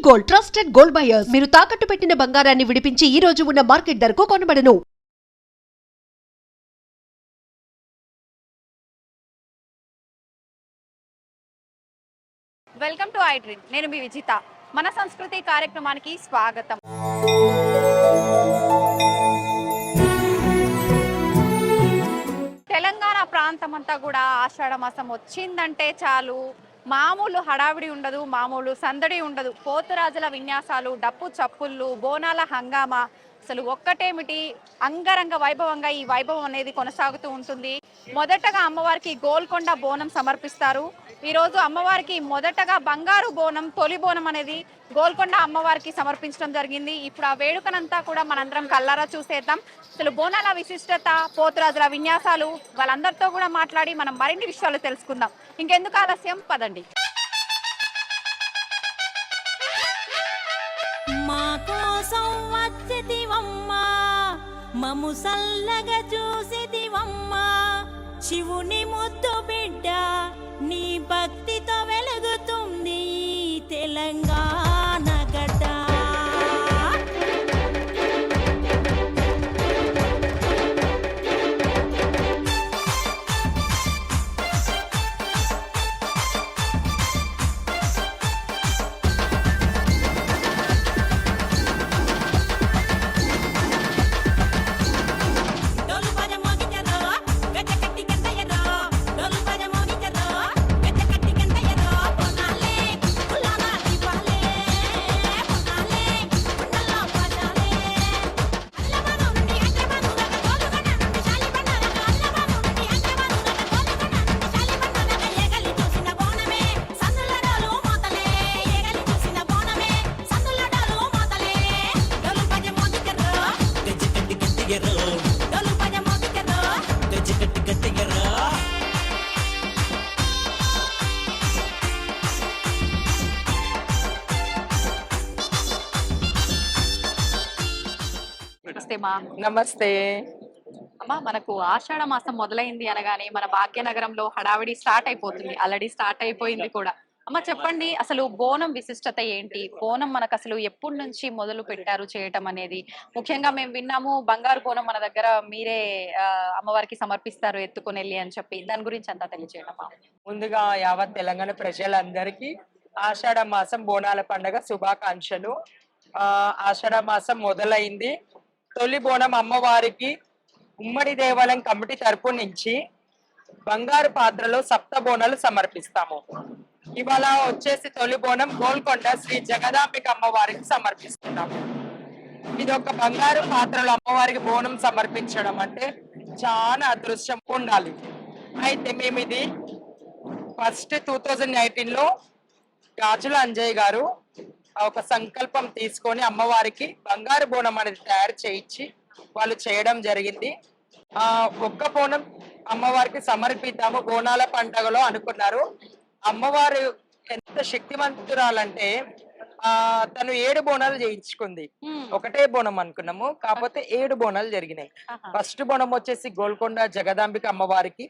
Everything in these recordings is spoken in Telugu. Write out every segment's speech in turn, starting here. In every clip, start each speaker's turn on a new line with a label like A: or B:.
A: Gold, trusted gold buyers. మీరు తాకట్టు పెట్టిన బంగారాన్ని విడిపించి ఈ రోజు ఉన్న మార్కెట్ ధరకు కొనబడను.
B: Welcome to I dream. నేను మీ విజిత. మన సంస్కృతి కార్యక్రమానికి స్వాగతం. తెలంగాణ ప్రాంతం అంతా కూడా ఆషాఢ మాసం వచ్చిందంటే చాలు మామూలు హడావిడి ఉండదు, మామూలు సందడి ఉండదు. పోతురాజుల విన్యాసాలు, డప్పు చప్పుళ్ళు, బోనాల హంగామా, అసలు ఒక్కటేమిటి అంగరంగ వైభవంగా ఈ వైభవం అనేది కొనసాగుతూ ఉంటుంది. మొదటగా అమ్మవారికి గోల్కొండ బోనం సమర్పిస్తారు. ఈరోజు అమ్మవారికి మొదటగా బంగారు బోనం, తొలి బోనం అనేది గోల్కొండ అమ్మవారికి సమర్పించడం జరిగింది. ఇప్పుడు ఆ వేడుకనంతా కూడా మనందరం కల్లారా చూసేద్దాం. అసలు బోనాల విశిష్టత, పోతురాజుల విన్యాసాలు, వాళ్ళందరితో కూడా మాట్లాడి మనం మరిన్ని విషయాలు తెలుసుకుందాం. ఇంకెందుకు ఆలస్యం, పదండి.
C: మా కోసం వచ్చేదివమ్మా, మము సల్లగా చూసేదివమ్మా, శివుని ముద్దు బిడ్డ నీ భక్తితో వెలుగుతుంది తెలంగాణ గడ్డ.
D: నమస్తే
B: అమ్మా, మనకు ఆషాఢ మాసం మొదలైంది అనగానే మన భాగ్యనగరంలో హడావిడి స్టార్ట్ అయిపోతుంది. ఆల్రెడీ స్టార్ట్ అయిపోయింది కూడా. అమ్మ చెప్పండి, అసలు బోనం విశిష్టత ఏంటి? బోనం మనకు అసలు ఎప్పటి నుంచి మొదలు పెట్టారు చేయటం అనేది? ముఖ్యంగా మేము విన్నాము బంగారు బోనం మన దగ్గర మీరే అమ్మవారికి సమర్పిస్తారు ఎత్తుకొని వెళ్ళి అని చెప్పి. దాని గురించి అంతా తెలియచేయడమా?
D: ముందుగా యావత్ తెలంగాణ ప్రజలందరికీ ఆషాఢ మాసం బోనాల పండుగ శుభాకాంక్షలు. ఆషాఢ మాసం మొదలైంది. తొలి బోనం అమ్మవారికి ఉమ్మడి దేవాలయం కమిటీ తరపు నుంచి బంగారు పాత్రలో సప్త బోనాలు సమర్పిస్తాము. ఇవాళ వచ్చేసి తొలి బోనం గోల్కొండ శ్రీ జగదాంబిక అమ్మవారికి సమర్పిస్తున్నాము. ఇది ఒక బంగారు పాత్రలో అమ్మవారికి బోనం సమర్పించడం అంటే చాలా అదృష్టం ఉండాలి. అయితే మేము ఇది ఫస్ట్ 2019లో గాజుల అంజయ్ గారు ఒక సంకల్పం తీసుకొని అమ్మవారికి బంగారు బోనం అనేది తయారు చేయించి వాళ్ళు చేయడం జరిగింది. ఒక్క బోనం అమ్మవారికి సమర్పిద్దాము బోనాల పండుగలో అనుకున్నారు. అమ్మవారు ఎంత శక్తివంతురాలంటే తను 7 బోనాలు చేయించుకుంది. ఒకటే బోనం అనుకున్నాము, కాకపోతే 7 బోనాలు జరిగినాయి. ఫస్ట్ బోనం వచ్చేసి గోల్కొండ జగదాంబిక అమ్మవారికి,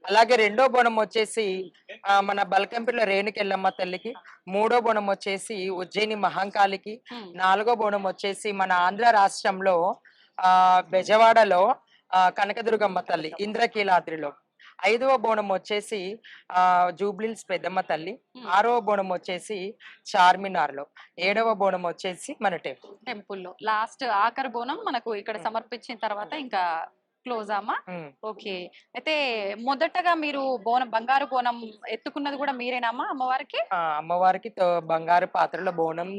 D: అలాగే రెండో బోనం వచ్చేసి మన బల్కంపల్లి రేణుకెళ్ళమ్మ తల్లికి, మూడో బోనం వచ్చేసి ఉజ్జయిని మహంకాళికి, నాలుగో బోనం వచ్చేసి మన ఆంధ్ర రాష్ట్రంలో బెజవాడలో కనకదుర్గమ్మ తల్లి ఇంద్రకీలాద్రిలో, ఐదవ బోనం వచ్చేసి జూబ్లీహిల్స్ పెద్దమ్మ తల్లి, ఆరవ బోనం వచ్చేసి చార్మినార్ లో, ఏడవ బోనం వచ్చేసి మన టెంపుల్లో.
B: లాస్ట్ ఆఖరి బోనం మనకు ఇక్కడ సమర్పించిన తర్వాత ఇంకా క్లోజ్ అమ్మా. ఓకే, అయితే మొదటగా మీరు బోనం బంగారు బోనం ఎత్తుకున్నది కూడా మీరేనమ్మా అమ్మవారికి?
D: అమ్మవారికి బంగారు పాత్రలో బోనం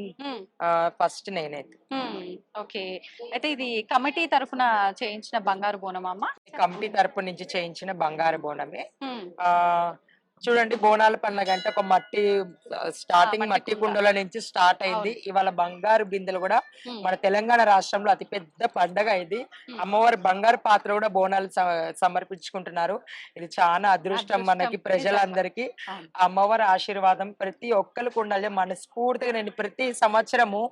D: ఫస్ట్ నేనే.
B: ఓకే, అయితే ఇది కమిటీ తరఫున చేయించిన బంగారు బోనం అమ్మా?
D: కమిటీ తరఫు నుంచి చేయించిన బంగారు బోనమే. చూడండి, బోనాల పండుగ అంటే ఒక స్టార్టింగ్ మట్టి కుండల నుంచి స్టార్ట్ అయింది. ఇవాళ బంగారు బిందెలు కూడా మన తెలంగాణ రాష్ట్రంలో అతి పెద్ద పండగ ఇది. అమ్మవారి బంగారు పాత్ర కూడా బోనాలు సమర్పించుకుంటున్నారు. ఇది చాలా అదృష్టం మనకి ప్రజలందరికీ. అమ్మవారి ఆశీర్వాదం ప్రతి ఒక్కరికి ఉండాలి. మనస్ఫూర్తిగా నేను ప్రతి సంవత్సరము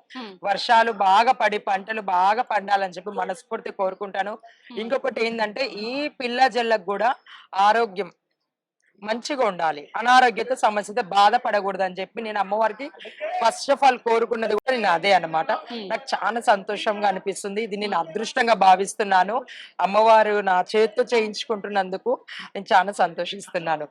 D: వర్షాలు బాగా పడి పంటలు బాగా పండాలని చెప్పి మనస్ఫూర్తి కోరుకుంటాను. ఇంకొకటి ఏంటంటే ఈ పిల్ల జల్లకు కూడా ఆరోగ్యం మంచిగా ఉండాలి, అనారోగ్యత సమస్యతో బాధపడకూడదు అని చెప్పి నేను అమ్మవారికి ఫస్ట్ ఆఫ్ ఆల్ కోరుకున్నది కూడా నేను అదే అన్నమాట. నాకు చాలా సంతోషంగా అనిపిస్తుంది, ఇది నేను అదృష్టంగా భావిస్తున్నాను. అమ్మవారు నా చేతితో చేయించుకుంటున్నందుకు నేను చాలా సంతోషిస్తున్నాను.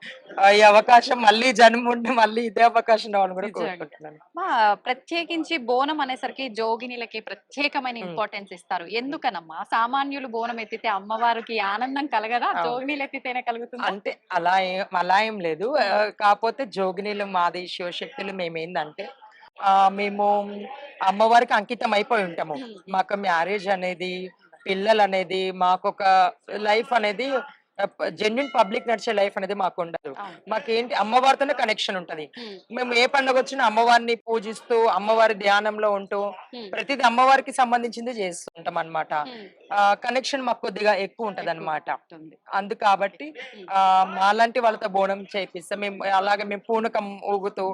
D: ఈ అవకాశం మళ్ళీ జన్మ ఉండి మళ్ళీ ఇదే అవకాశం రావాలని కూడా కోరుకుంటున్నాను.
B: అమ్మా, ప్రత్యేకించి బోనం అనేసరికి జోగినిలకి ప్రత్యేకమైన ఇంపార్టెన్స్ ఇస్తారు. ఎందుకనమ్మా? సామాన్యులు బోనం ఎత్తితే అమ్మవారికి ఆనందం కలగదా, జోగినీలు ఎత్తితేనే కలుగుతుంది?
D: అంటే అలా ఏం లేదు. కాకపోతే జోగినీలు మాది శివశక్తులు మేమేందంటే మేము అమ్మవారికి అంకితం అయిపోయి ఉంటాము. మాకు మ్యారేజ్ అనేది, పిల్లలు అనేది, మాకొక లైఫ్ అనేది జెన్యున్ పబ్లిక్ నడిచే లైఫ్ అనేది మాకు ఉండదు. మాకేంటి అమ్మవారితోనే కనెక్షన్ ఉంటది. మేము ఏ పండుగ వచ్చినా అమ్మవారిని పూజిస్తూ అమ్మవారి ధ్యానంలో ఉంటూ ప్రతిదీ అమ్మవారికి సంబంధించింది చేస్తుంటాం అన్నమాట. కనెక్షన్ మాకు కొద్దిగా ఎక్కువ ఉంటది అన్నమాట. అందు కాబట్టి మాలాంటి వాళ్ళతో బోనం చేపిస్తాం. మేము అలాగే మేము పూనకం ఊగుతూ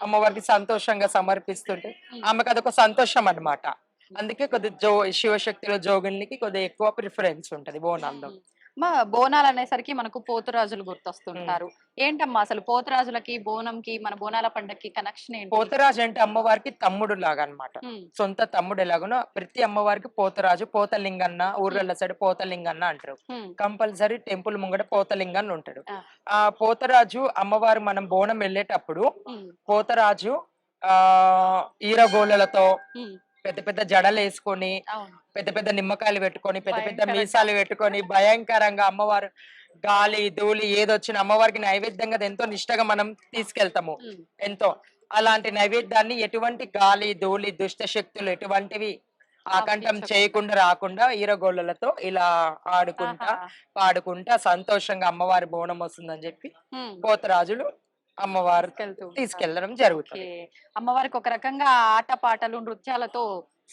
D: అమ్మవారికి సంతోషంగా సమర్పిస్తుంటే ఆమెకు అదొక సంతోషం అన్నమాట. అందుకే కొద్దిగా శివశక్తిలో జోగినికి కొద్దిగా ఎక్కువ ప్రిఫరెన్స్ ఉంటది బోనాల్లో.
B: మా బోనాలు అనేసరికి మనకు పోతురాజులు గుర్తొస్తుంటారు. ఏంటమ్మా అసలు పోతురాజులకి బోనంకి మన బోనాల పండగకి కనెక్షన్ ఏంటి?
D: పోతరాజు అంటే అమ్మవారికి తమ్ముడు లాగా అన్నమాట. సొంత తమ్ముడు ఎలాగనో ప్రతి అమ్మవారికి పోతరాజు, పోతలింగన్న, ఊర్ల సైడ్ పోతలింగన్న అంటారు. కంపల్సరీ టెంపుల్ ముంగట పోతలింగన్న ఉంటాడు. ఆ పోతరాజు అమ్మవారు మనం బోనం వెళ్ళేటప్పుడు పోతరాజు ఈరగోళ్ళతో పెద్ద పెద్ద జడలు వేసుకొని, పెద్ద పెద్ద నిమ్మకాయలు పెట్టుకొని, పెద్ద పెద్ద మీసాలు పెట్టుకొని భయంకరంగా అమ్మవారు గాలి ధూళి ఏదొచ్చిన అమ్మవారికి నైవేద్యంగా ఎంతో నిష్టగా మనం తీసుకెళ్తాము. ఎంతో అలాంటి నైవేద్యాన్ని ఎటువంటి గాలి ధూళి దుష్ట శక్తులు ఎటువంటివి ఆకంఠం చేయకుండా రాకుండా ఈరగోళ్ళతో ఇలా ఆడుకుంటా పాడుకుంటా సంతోషంగా అమ్మవారి బోనం వస్తుందని చెప్పి పోతరాజులు అమ్మవారు తీసుకెళ్లడం జరుగుతుంది.
B: అమ్మవారికి ఒక రకంగా ఆట పాటలు నృత్యాలతో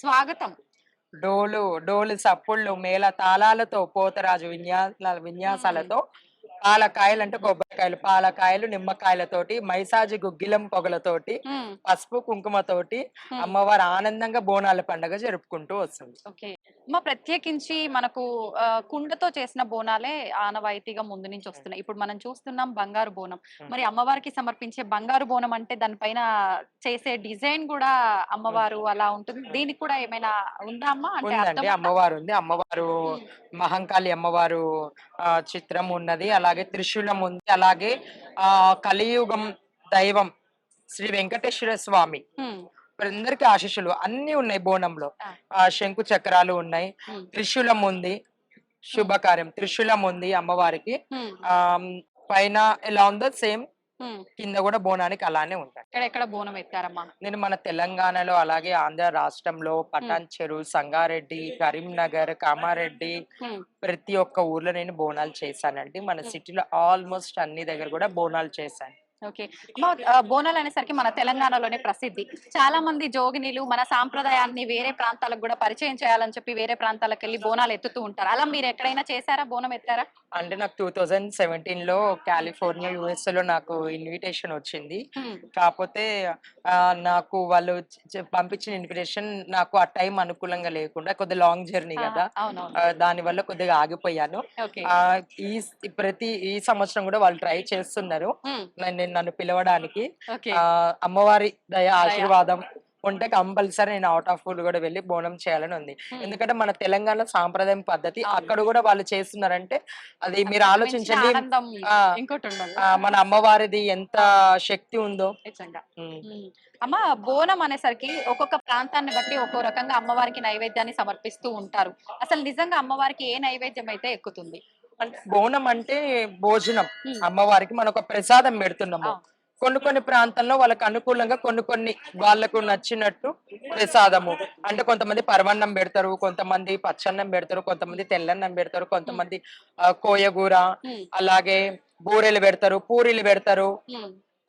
B: స్వాగతం.
D: డోలు సప్పుళ్ళు మేళ తాళాలతో పోతరాజు విన్యాసాలతో పాలకాయలు అంటే కొబ్బరికాయలు, పాలకాయలు నిమ్మకాయలతోటి, మైసాజి గుగ్గిలం పొగలతోటి, పసుపు కుంకుమతోటి అమ్మవారు ఆనందంగా బోనాల పండుగ జరుపుకుంటూ వస్తుంది.
B: ఓకే అమ్మ, ప్రత్యేకించి మనకు కుండతో చేసిన బోనాలే ఆనవాయితీగా ముందు నుంచి వస్తున్నాయి. ఇప్పుడు మనం చూస్తున్నాం బంగారు బోనం. మరి అమ్మవారికి సమర్పించే బంగారు బోనం అంటే దానిపైన చేసే డిజైన్ కూడా అమ్మవారు అలా ఉంటుంది. దీనికి కూడా ఏమైనా ఉందా అమ్మా?
D: అంటే అమ్మవారు ఉంది. అమ్మవారు మహంకాళి అమ్మవారు చిత్రం ఉన్నది, అలాగే త్రిశూలం ఉంది, అలాగే కలియుగం దైవం శ్రీ వెంకటేశ్వర స్వామి అందరికి ఆశీస్సులు అన్ని ఉన్నాయి బోనంలో. శంకు చక్రాలు ఉన్నాయి, త్రిశూలం ఉంది, శుభకార్యం త్రిశూలం ఉంది అమ్మవారికి. పైన ఎలా ఉందో సేమ్ కింద కూడా బోనానికి అలానే ఉంటాయి.
B: ఎక్కడ బోనం ఎత్తారమ్మా?
D: నేను మన తెలంగాణలో అలాగే ఆంధ్ర రాష్ట్రంలో పటాన్ చెరు, సంగారెడ్డి, కరీంనగర్, కామారెడ్డి ప్రతి ఒక్క ఊర్లో నేను బోనాలు చేశానండి. మన సిటీలో ఆల్మోస్ట్ అన్ని దగ్గర కూడా బోనాలు చేశాను.
B: ఓకే అమ్మ, బోనాలు అనేసరికి మన తెలంగాణలోనే ప్రసిద్ధి. చాలా మంది జోగినీలు మన సాంప్రదాయాన్ని వేరే ప్రాంతాలకు కూడా పరిచయం చేయాలని చెప్పి వేరే ప్రాంతాలకు వెళ్ళి బోనాలు ఎత్తుతూ ఉంటారు. అలా మీరు ఎక్కడైనా చేశారా, బోనం ఎత్తారా?
D: అంటే నాకు 2017లో కాలిఫోర్నియా US లో నాకు ఇన్విటేషన్ వచ్చింది. కాకపోతే నాకు వాళ్ళు పంపించిన ఇన్విటేషన్ నాకు ఆ టైం అనుకూలంగా లేకుండా కొద్దిగా లాంగ్ జర్నీ కదా, దాని వల్ల కొద్దిగా ఆగిపోయాను. ఈ సంవత్సరం కూడా వాళ్ళు ట్రై చేస్తున్నారు నన్ను పిలవడానికి. అమ్మవారి దయ ఆశీర్వాదం ఉంటే కంపల్సరీ నేను అవుట్ ఆఫ్ ఊర్ కూడా వెళ్ళి బోనం చేయాలని ఉంది. ఎందుకంటే మన తెలంగాణ సాంప్రదాయం పద్ధతి అక్కడ కూడా వాళ్ళు చేస్తున్నారంటే అది మీరు ఆలోచించండి, మన అమ్మవారిది ఎంత శక్తి ఉందో.
B: అమ్మ, బోనం అనేసరికి ఒక్కొక్క ప్రాంతాన్ని బట్టి ఒక్కో రకంగా అమ్మవారికి నైవేద్యాన్ని సమర్పిస్తూ ఉంటారు. అసలు నిజంగా అమ్మవారికి ఏ నైవేద్యం అయితే ఎక్కుతుంది?
D: అంటే బోనం అంటే భోజనం, అమ్మవారికి మనం ఒక ప్రసాదం పెడుతున్నాము. కొన్ని ప్రాంతాల్లో వాళ్ళకి అనుకూలంగా కొన్ని వాళ్ళకు నచ్చినట్టు ప్రసాదము అంటే కొంతమంది పరవన్నం పెడతారు, కొంతమంది పచ్చన్నం పెడతారు, కొంతమంది తెల్లన్నం పెడతారు, కొంతమంది కోయగూర, అలాగే బూరెలు పెడతారు, పూరీలు పెడతారు,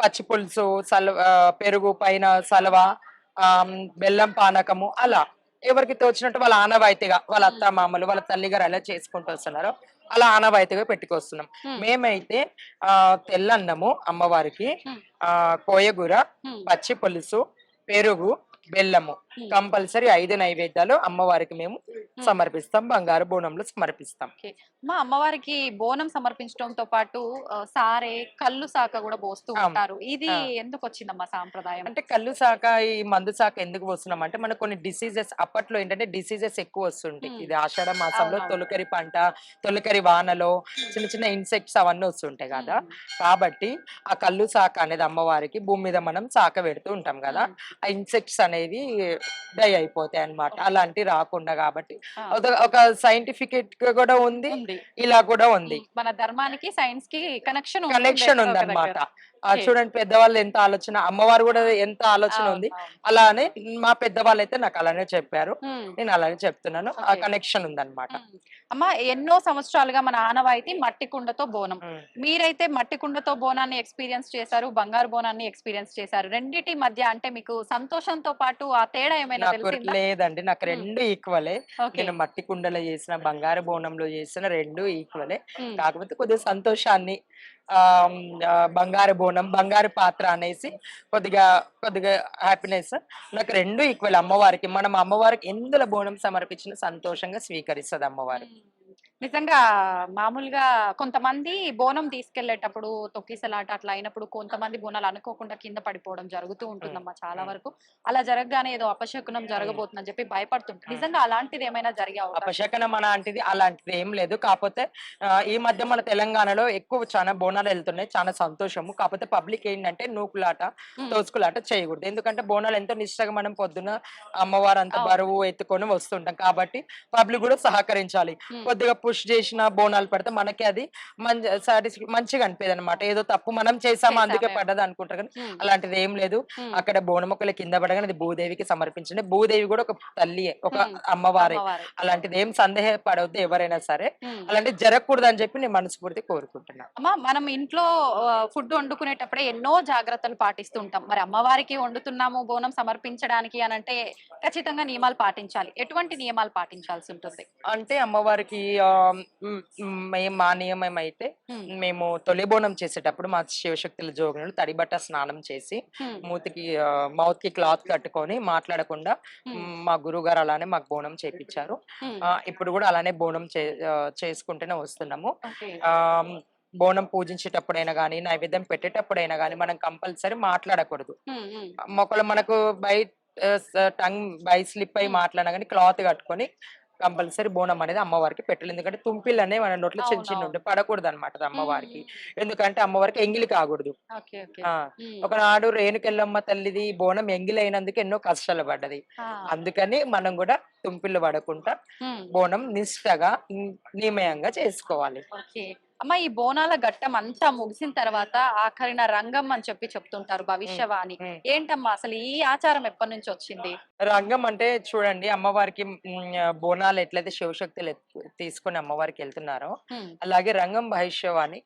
D: పచ్చి పులుసు, పెరుగు పైన సలవ, బెల్లం పానకము, అలా ఎవరికి తోచినట్టు వాళ్ళ ఆనవాయితీగా వాళ్ళ అత్త మామలు వాళ్ళ తల్లిగారు ఎలా చేసుకుంటూ వస్తున్నారు అలా ఆనవాయితీగా పెట్టుకొస్తున్నాం. మేమైతే తెల్లన్నము అమ్మవారికి, కోయగూర, పచ్చి పులుసు, పెరుగు, బెల్లము కంపల్సరీ 5 నైవేద్యాలు అమ్మవారికి మేము సమర్పిస్తాం, బంగారు బోనంలో సమర్పిస్తాం.
B: మా అమ్మవారికి బోనం సమర్పించడంతో పాటు సారే కళ్ళు శాఖ కూడా పోస్తూ ఉంటారు. ఇది ఎందుకు వచ్చిందమ్మా సాంప్రదాయం?
D: అంటే కళ్ళు శాఖ, ఈ మందు శాఖ ఎందుకు వస్తున్నాం అంటే మనకు కొన్ని డిసీజెస్ అప్పట్లో ఏంటంటే డిసీజెస్ ఎక్కువ వస్తుంటాయి. ఇది ఆషాఢ మాసంలో తొలకరి పంట, తొలకరి వానలో చిన్న చిన్న ఇన్సెక్ట్స్ అవన్నీ వస్తుంటాయి కదా. కాబట్టి ఆ కళ్ళు శాఖ అనేది అమ్మవారికి భూమి మీద మనం శాఖ పెడుతూ ఉంటాం కదా, ఆ ఇన్సెక్ట్స్ అనేవి డై అయిపోతాయి అన్నమాట. అలాంటి రాకుండా కాబట్టి ఒక సైంటిఫికెట్ కూడా ఉంది, ఇలా కూడా ఉంది.
B: మన ధర్మానికి సైన్స్ కి కనెక్షన్
D: ఉంది అన్నమాట. చూడండి పెద్దవాళ్ళు ఎంత ఆలోచన, అమ్మవారు కూడా ఎంత ఆలోచన ఉంది. అలానే మా పెద్దవాళ్ళు అయితే నాకు అలానే చెప్పారు, నేను అలానే చెప్తున్నాను. ఆ కనెక్షన్ ఉందన్నమాట.
B: అమ్మ ఎన్నో సంవత్సరాలుగా మన ఆనవాయితీ మట్టి కుండతో బోనం. మీరైతే మట్టి కుండతో బోనాన్ని ఎక్స్పీరియన్స్ చేశారు, బంగారు బోనాన్ని ఎక్స్పీరియన్స్ చేశారు. రెండిటి మధ్య అంటే మీకు సంతోషంతో పాటు ఆ తేడా ఏమైనా తెలిసిందా?
D: లేదండి, నాకు రెండు ఈక్వలే. నేను మట్టి కుండలో చేసిన, బంగారు బోనంలో చేసిన రెండు ఈక్వలే. కాకపోతే కొద్దిగా సంతోషాన్ని బంగారు బోనం, బంగారు పాత్ర అనేసి కొద్దిగా హ్యాపీనెస్ నాకు రెండు ఈక్వల్. అమ్మవారికి మనం అమ్మవారికి ఎందులో బోనం సమర్పించిన సంతోషంగా స్వీకరిస్తుంది అమ్మవారు.
B: నిజంగా మామూలుగా కొంతమంది బోనం తీసుకెళ్లేటప్పుడు తొక్కిసలాట అట్లా అయినప్పుడు కొంతమంది బోనాలు అనుకోకుండా కింద పడిపోవడం జరుగుతూ ఉంటుందమ్మా. చాలా వరకు అలా జరగగానే ఏదో అపశకునం జరగబోతుందని చెప్పి భయపడుతుంటారు. నిజంగా అలాంటిది ఏమైనా జరిగే
D: అపశకనం అలాంటిది ఏం లేదు. కాకపోతే ఈ మధ్య మన తెలంగాణలో ఎక్కువ చాలా బోనాలు వెళ్తున్నాయి, చాలా సంతోషము. కాకపోతే పబ్లిక్ ఏంటంటే నూకులాట, తోసుకులాట చేయకూడదు. ఎందుకంటే బోనాలు ఎంతో నిష్టగా మనం పొద్దున అమ్మవారు అంత బరువు ఎత్తుకొని వస్తుంటాం కాబట్టి పబ్లిక్ కూడా సహకరించాలి. కొద్దిగా పుష్ చేసిన బోనాలు పడితే మనకి అది మంచిగా అనిపేది అనమాట. ఏదో తప్పు మనం చేసామా అందుకే పడ్డది అనుకుంటారు, కానీ అలాంటిది ఏం లేదు. అక్కడ బోనం ఒకళ్ళు కింద పడగానే అది భూదేవికి సమర్పించండి. భూదేవి కూడా ఒక తల్లియే, ఒక అమ్మవారే. అలాంటిది ఏం సందేహపడవద్దు ఎవరైనా సరే. అలాంటిది జరగకూడదు అని చెప్పి నేను మనస్ఫూర్తి కోరుకుంటున్నాను.
B: అమ్మా మనం ఇంట్లో ఫుడ్ వండుకునేటప్పుడే ఎన్నో జాగ్రత్తలు పాటిస్తుంటాం. మరి అమ్మవారికి వండుతున్నాము బోనం సమర్పించడానికి అని అంటే ఖచ్చితంగా నియమాలు పాటించాలి. ఎటువంటి నియమాలు పాటించాల్సి ఉంటుంది
D: అంటే అమ్మవారికి మా నియమం అయితే మేము తొలి బోనం చేసేటప్పుడు మా శివశక్తుల జోగులు తడిబట్ట స్నానం చేసి మూతికి మౌత్ కి క్లాత్ కట్టుకొని మాట్లాడకుండా మా గురువు గారు అలానే మాకు బోనం చేపించారు. ఇప్పుడు కూడా అలానే బోనం చేసుకుంటూనే వస్తున్నాము. బోనం పూజించేటప్పుడైనా గానీ, నైవేద్యం పెట్టేటప్పుడైనా గానీ మనం కంపల్సరీ మాట్లాడకూడదు. ఒకళ్ళు మనకు టంగ్ బై స్లిప్ అయి మాట్లాడినా కానీ క్లాత్ కట్టుకొని కంపల్సరీ బోనం అనేది అమ్మవారికి పెట్టాలి. ఎందుకంటే తుంపిల్ అనేవి మన నోట్లో చిన్న చిన్న ఉంటే పడకూడదు అనమాట అమ్మవారికి. ఎందుకంటే అమ్మవారికి ఎంగిలి కాకూడదు. ఒకనాడు రేణుకెళ్ళమ్మ తల్లిది బోనం ఎంగిలి అయినందుకు ఎన్నో కష్టాలు పడ్డది. అందుకని మనం కూడా తుంపిళ్ళు పడకుండా బోనం నిష్టగా నియమయంగా చేసుకోవాలి.
B: అమ్మ ఈ బోనాల ఘట్టం అంతా ముగిసిన తర్వాత ఆఖరిన రంగం అని చెప్పి చెప్తుంటారు, భవిష్యవాణి. ఏంటమ్మా అసలు ఈ ఆచారం ఎప్పటి నుంచి వచ్చింది?
D: రంగం అంటే చూడండి, అమ్మవారికి బోనాలు ఎట్లయితే శివశక్తులు తీసుకొని అమ్మవారికి వెళ్తున్నారో అలాగే రంగం భవిష్యవాణి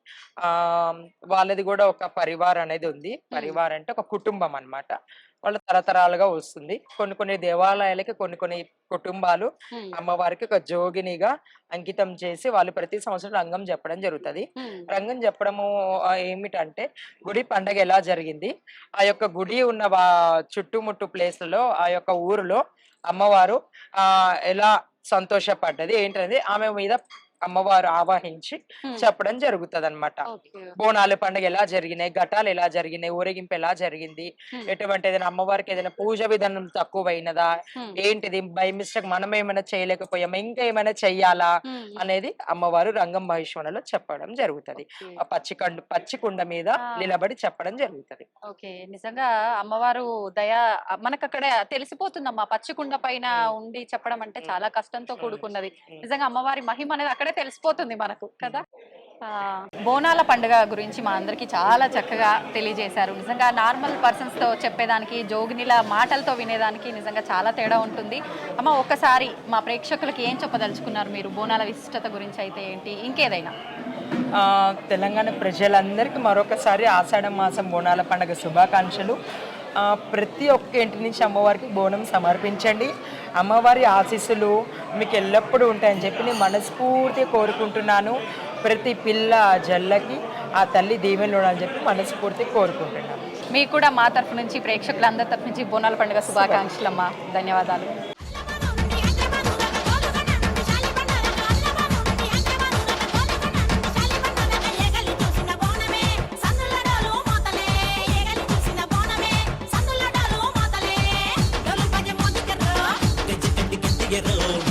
D: వాళ్ళది కూడా ఒక పరివార్ అనేది ఉంది. పరివార్ అంటే ఒక కుటుంబం అన్నమాట. వాళ్ళ తరతరాలుగా వస్తుంది. కొన్ని దేవాలయాలకి కొన్ని కుటుంబాలు అమ్మవారికి ఒక జోగినిగా అంకితం చేసి వాళ్ళు ప్రతి సంవత్సరం రంగం చెప్పడం జరుగుతుంది. రంగం చెప్పడము ఏమిటంటే గుడి పండగ ఎలా జరిగింది, ఆ యొక్క గుడి ఉన్న చుట్టుముట్టు ప్లేస్లలో ఆ యొక్క ఊరిలో అమ్మవారు ఎలా సంతోషపడ్డది ఏంటనేది ఆమె మీద అమ్మవారు ఆవాహించి చెప్పడం జరుగుతుంది అనమాట. బోనాల పండుగ ఎలా జరిగినాయి, ఘటాలు ఎలా జరిగినాయి, ఊరేగింపు ఎలా జరిగింది, ఎటువంటి ఏదైనా అమ్మవారికి ఏదైనా పూజ విధానం తక్కువైనదా, ఏంటిది బై మిస్టేక్ మనం ఏమైనా చేయలేకపోయామా, ఇంకా ఏమైనా చెయ్యాలా అనేది అమ్మవారు రంగం భవిష్యవనలో చెప్పడం జరుగుతుంది. ఆ పచ్చి కుండ మీద నిలబడి చెప్పడం జరుగుతుంది.
B: ఓకే, నిజంగా అమ్మవారు దయ మనకు అక్కడ తెలిసిపోతుందమ్మా. పచ్చికుండ పైన ఉండి చెప్పడం అంటే చాలా కష్టంతో కూడుకున్నది. నిజంగా అమ్మవారి మహిమ అనేది అక్కడే తెలిసిపోతుంది మనకు కదా. బోనాల పండుగ గురించి మా అందరికి చాలా చక్కగా తెలియజేశారు. నిజంగా నార్మల్ పర్సన్స్ తో చెప్పేదానికి, జోగినిల మాటలతో వినేదానికి నిజంగా చాలా తేడా ఉంటుంది. అమ్మ ఒక్కసారి మా ప్రేక్షకులకి ఏం చెప్పదలుచుకున్నారు మీరు బోనాల విశిష్టత గురించి అయితే ఏంటి, ఇంకేదైనా?
D: తెలంగాణ ప్రజలందరికీ మరొకసారి ఆషాఢ మాసం బోనాల పండుగ శుభాకాంక్షలు. ప్రతి ఒక్క ఇంటి నుంచి అమ్మవారికి బోనం సమర్పించండి. అమ్మవారి ఆశీస్సులు మీకు ఎల్లప్పుడూ ఉంటాయని చెప్పి నేను మనస్ఫూర్తిగా కోరుకుంటున్నాను. ప్రతి పిల్ల జల్లకి ఆ తల్లి దీవెనలు అని చెప్పి మనస్ఫూర్తిగా కోరుకుంటున్నాను.
B: మీకు కూడా మా తరఫు నుంచి, ప్రేక్షకులందరి తరఫు నుంచి బోనాల పండుగ శుభాకాంక్షలు అమ్మా. ధన్యవాదాలు.
E: ఎరో